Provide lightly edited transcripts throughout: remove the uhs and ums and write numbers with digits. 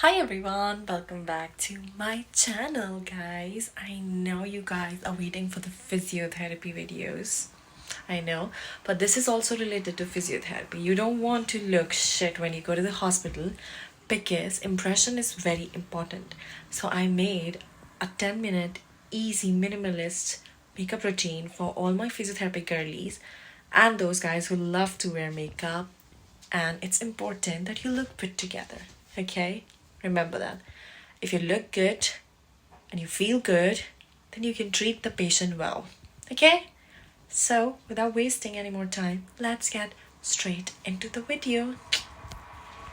Hi everyone, welcome back to my channel, guys. I know you guys are waiting for the physiotherapy videos. I know, but this is also related to physiotherapy. You don't want to look shit when you go to the hospital because impression is very important. So I made a 10-minute easy minimalist makeup routine for all my physiotherapy girlies and those guys who love to wear makeup, and it's important that you look put together, okay? Remember that. If you look good and you feel good, then you can treat the patient well, okay? So, without wasting any more time, let's get straight into the video.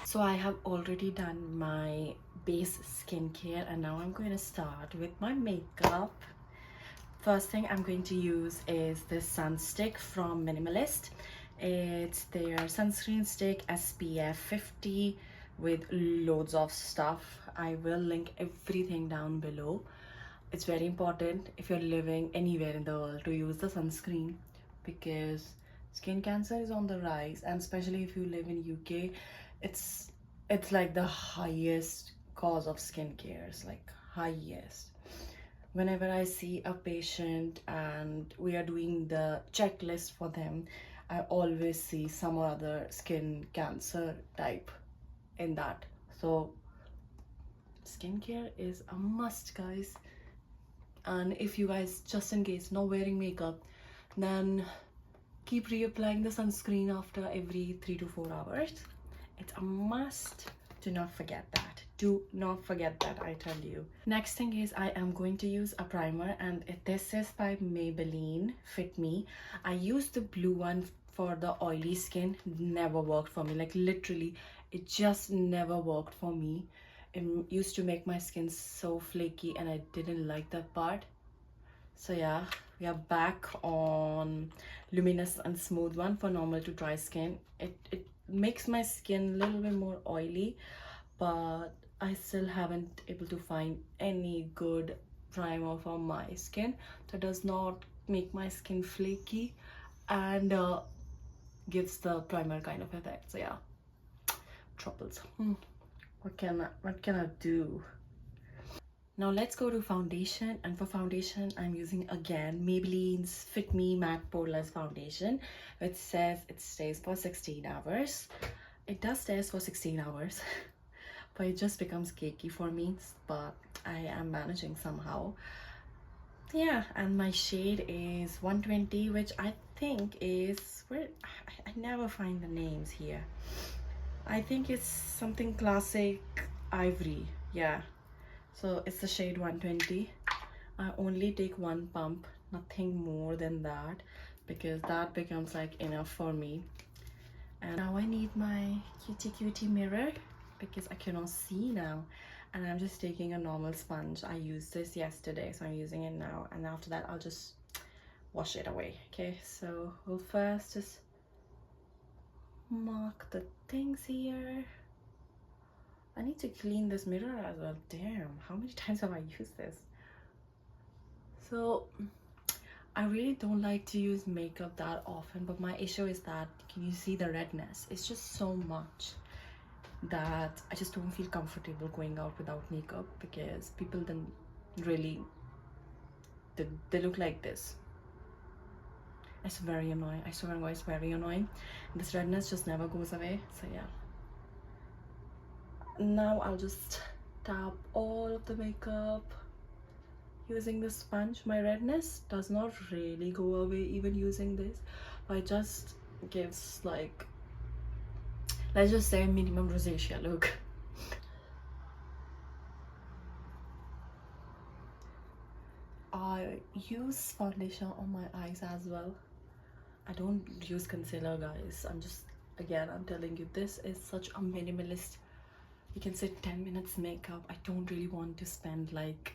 So, I have already done my base skincare and now I'm going to start with my makeup. First thing I'm going to use is this sun stick from Minimalist. It's their sunscreen stick SPF 50 with loads of stuff. I will link everything down below. It's very important if you're living anywhere in the world to use the sunscreen because skin cancer is on the rise, and especially if you live in UK, it's it's like the highest cause of skin cares, like highest. Whenever I see a patient and we are doing the checklist for them, I always see some other skin cancer type in that. So skincare is a must, guys. And if you guys just in case not wearing makeup, then keep reapplying the sunscreen after every 3 to 4 hours. It's a must. Do not forget that. Do not forget that, I tell you. Next thing is I am going to use a primer, and this is by Maybelline Fit Me. I used the blue one for the oily skin. Never worked for me. Like literally, it just never worked for me. It used to make my skin so flaky and I didn't like that part. So yeah, we are back on luminous and smooth one for normal to dry skin. It makes my skin a little bit more oily, but I still haven't able to find any good primer for my skin that does not make my skin flaky and gives the primer kind of effect. So yeah, troubles. What can I do? Now let's go to foundation, and for foundation I'm using again Maybelline's Fit Me Matte Poreless Foundation, which says it stays for 16 hours. It does stay for 16 hours but it just becomes cakey for me, but I am managing somehow. Yeah, and my shade is 120, which I think is where I never find the names here. I think it's something classic ivory. Yeah, so it's the shade 120. I only take one pump, nothing more than that, because that becomes like enough for me. And now I need my cutie mirror because I cannot see now. And I'm just taking a normal sponge. I used this yesterday, so I'm using it now. And after that, I'll just wash it away. Okay, so we'll first just mark the things here. I need to clean this mirror as well. Damn, how many times have I used this? So I really don't like to use makeup that often, but my issue is that, can you see the redness? It's just so much that I just don't feel comfortable going out without makeup because people then really, they look like this. It's very annoying. I swear it's very annoying. This redness just never goes away. So yeah. Now I'll just tap all of the makeup using this sponge. My redness does not really go away even using this, but it just gives like, let's just say, minimum rosacea look. I use foundation on my eyes as well. I don't use concealer, guys. I'm telling you, this is such a minimalist, you can say 10 minutes makeup. I don't really want to spend like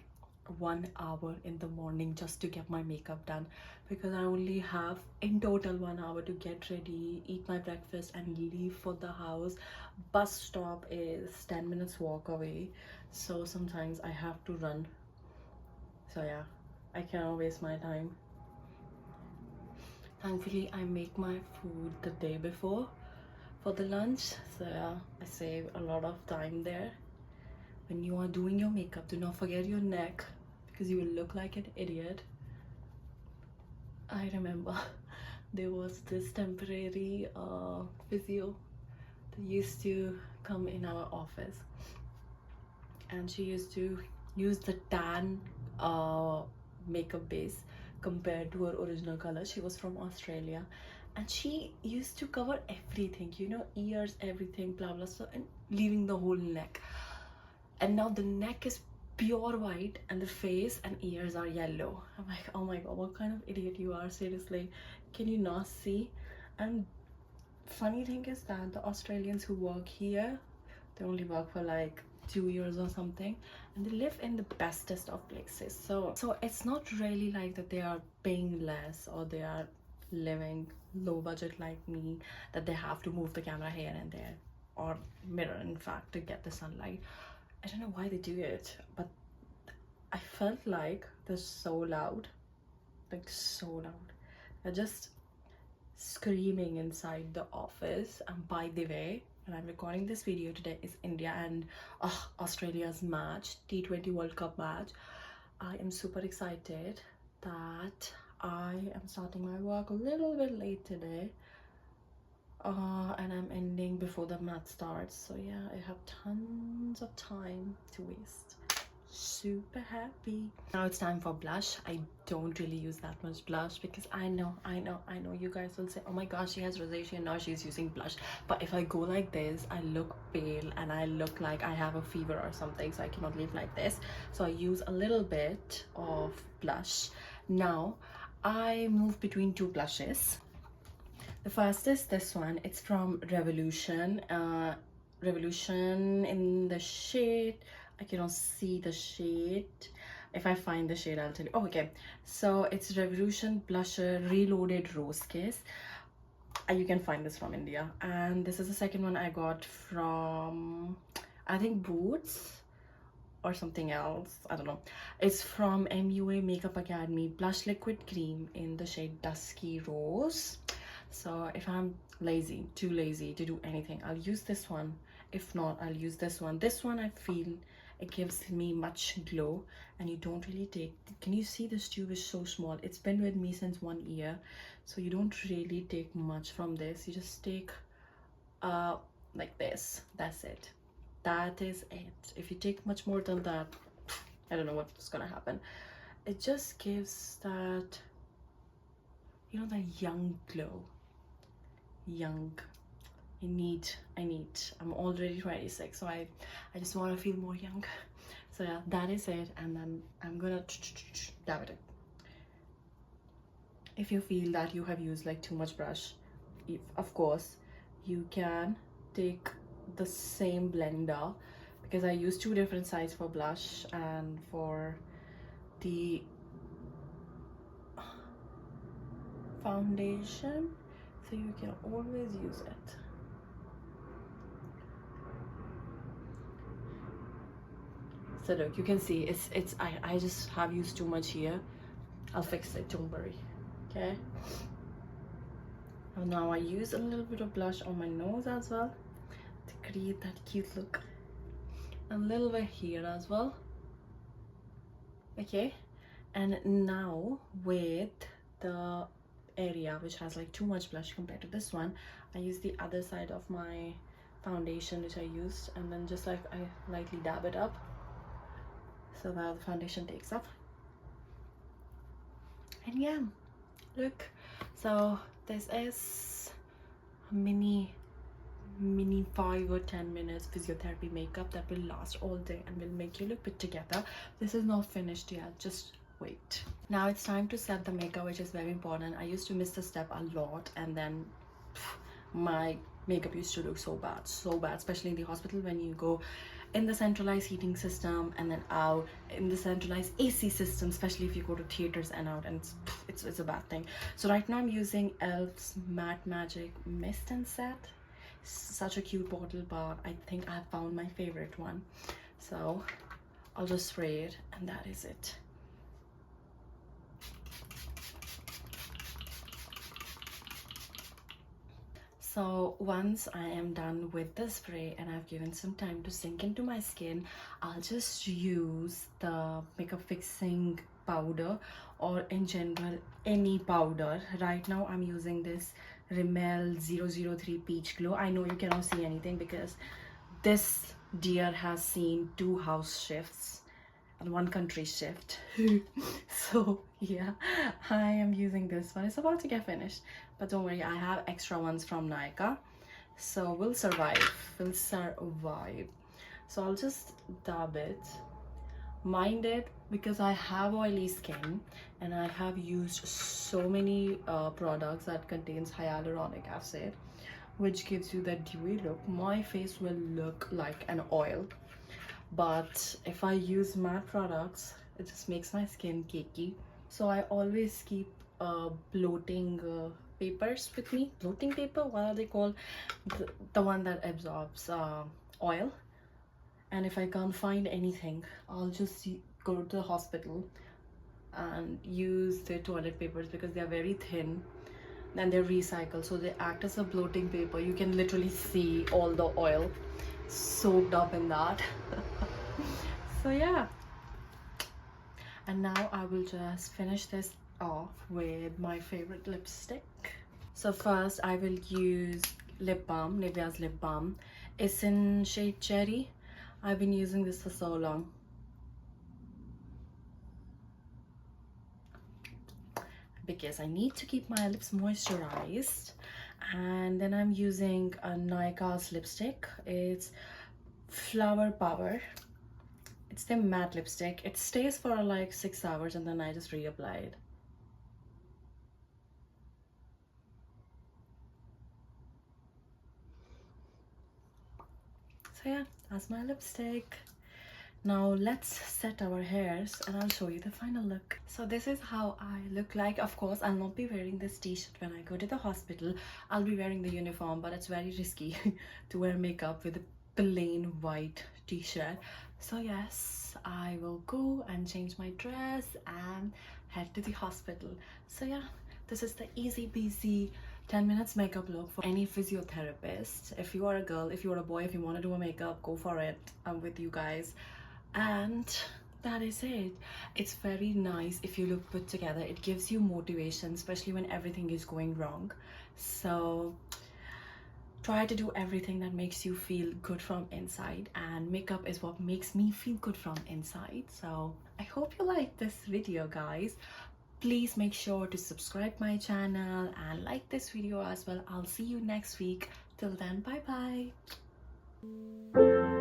1 hour in the morning just to get my makeup done, because I only have in total 1 hour to get ready, eat my breakfast and leave for the house. Bus stop is 10 minutes walk away, so sometimes I have to run. So yeah, I cannot waste my time. Thankfully I make my food the day before for the lunch, so yeah, I save a lot of time there. when you are doing your makeup, do not forget your neck, because you will look like an idiot. I remember there was this temporary physio that used to come in our office, and she used to use the tan makeup base compared to her original color. She was from Australia, and she used to cover everything, you know, ears, everything, blah blah, so, and leaving the whole neck. And now the neck is pure white and the face and ears are yellow. I'm like, oh my god, what kind of idiot you are, seriously. Can you not see? And funny thing is that the Australians who work here, they only work for like 2 years or something, and they live in the bestest of places. So it's not really like that they are paying less or they are living low budget like me, that they have to move the camera here and there, or mirror in fact, to get the sunlight. I don't know why they do it, but I felt like they're so loud, like so loud. They're just screaming inside the office. And by the way, when I'm recording this video, today is India and Australia's match, T20 World Cup match. I am super excited that I am starting my work a little bit late today, and I'm ending before the match starts. So yeah, I have tons of time to waste. Super happy. Now it's time for blush. I don't really use that much blush because I know you guys will say, oh my gosh, she has rosacea and now she's using blush. But if I go like this, I look pale and I look like I have a fever or something, so I cannot leave like this. So I use a little bit of blush. Now I move between two blushes. The first is this one. It's from Revolution. Revolution in the shade, I cannot see the shade. If I find the shade, I'll tell you. Oh, okay, so it's Revolution Blusher Reloaded Rose Kiss. You can find this from India. And this is the second one I got from, I think, Boots or something else, I don't know. It's from MUA Makeup Academy Blush Liquid Cream in the shade Dusky Rose. So if I'm lazy, too lazy to do anything, I'll use this one. If not, I'll use this one. This one, I feel it gives me much glow, and you don't really take, can you see this tube is so small? It's been with me since 1 year, so you don't really take much from this. You just take like this. That's it. That is it. If you take much more than that, I don't know what's gonna happen. It just gives that, you know, that young glow. Young. I'm already 26, so I just want to feel more young. So yeah, that is it. And then I'm gonna dab it in. If you feel that you have used like too much brush, of course you can take the same blender, because I use two different sizes for blush and for the foundation, so you can always use it. So look, you can see I just have used too much here. I'll fix it, don't worry. Okay, and now I use a little bit of blush on my nose as well to create that cute look, and a little bit here as well. Okay, and now with the area which has like too much blush compared to this one, I use the other side of my foundation which I used, and then just like I lightly dab it up so that the foundation takes up. And yeah, look, so this is a mini 5 or 10 minutes physiotherapy makeup that will last all day and will make you look put together. This is not finished yet, just wait. Now it's time to set the makeup, which is very important. I used to miss the step a lot, and then my makeup used to look so bad, especially in the hospital when you go in the centralized heating system and then out in the centralized AC system, especially if you go to theaters and out, and it's a bad thing. So right now I'm using e.l.f.'s Matte Magic Mist and Set. Such a cute bottle, but I think I have found my favorite one, so I'll just spray it, and that is it. So once I am done with the spray and I've given some time to sink into my skin, I'll just use the makeup fixing powder, or in general any powder. Right now I'm using this Rimmel 003 Peach Glow. I know you cannot see anything because this deer has seen 2 house shifts and 1 country shift. So yeah, I am using this one. It's about to get finished, but don't worry, I have extra ones from Nykaa, so we'll survive. So I'll just dab it. Mind it, because I have oily skin and I have used so many products that contains hyaluronic acid, which gives you that dewy look. My face will look like an oil, but if I use matte products, it just makes my skin cakey. So I always keep bloating papers with me. Bloating paper, what are they called? The one that absorbs oil. And if I can't find anything, I'll just go to the hospital and use the toilet papers, because they're very thin and they're recycled, so they act as a bloating paper. You can literally see all the oil soaked up in that. So yeah, and now I will just finish this off with my favorite lipstick. So first I will use lip balm, Nivea's lip balm. It's in shade Cherry. I've been using this for so long. Because I need to keep my lips moisturized. And then I'm using a Nykaa's lipstick. It's Flower Power. It's the matte lipstick. It stays for like 6 hours and then I just reapply it. So yeah, that's my lipstick. Now let's set our hairs and I'll show you the final look. So this is how I look like. Of course, I'll not be wearing this t-shirt when I go to the hospital. I'll be wearing the uniform, but it's very risky to wear makeup with a plain white t-shirt. So yes, I will go and change my dress and head to the hospital. So yeah, this is the easy peasy 10 minutes makeup look for any physiotherapist. If you are a girl, if you are a boy, if you want to do a makeup, go for it. I'm with you guys. And that is it. It's very nice if you look put together. It gives you motivation, especially when everything is going wrong. So try to do everything that makes you feel good from inside, and makeup is what makes me feel good from inside. So I hope you like this video, guys. Please make sure to subscribe my channel and like this video as well. I'll see you next week. Till then, bye bye.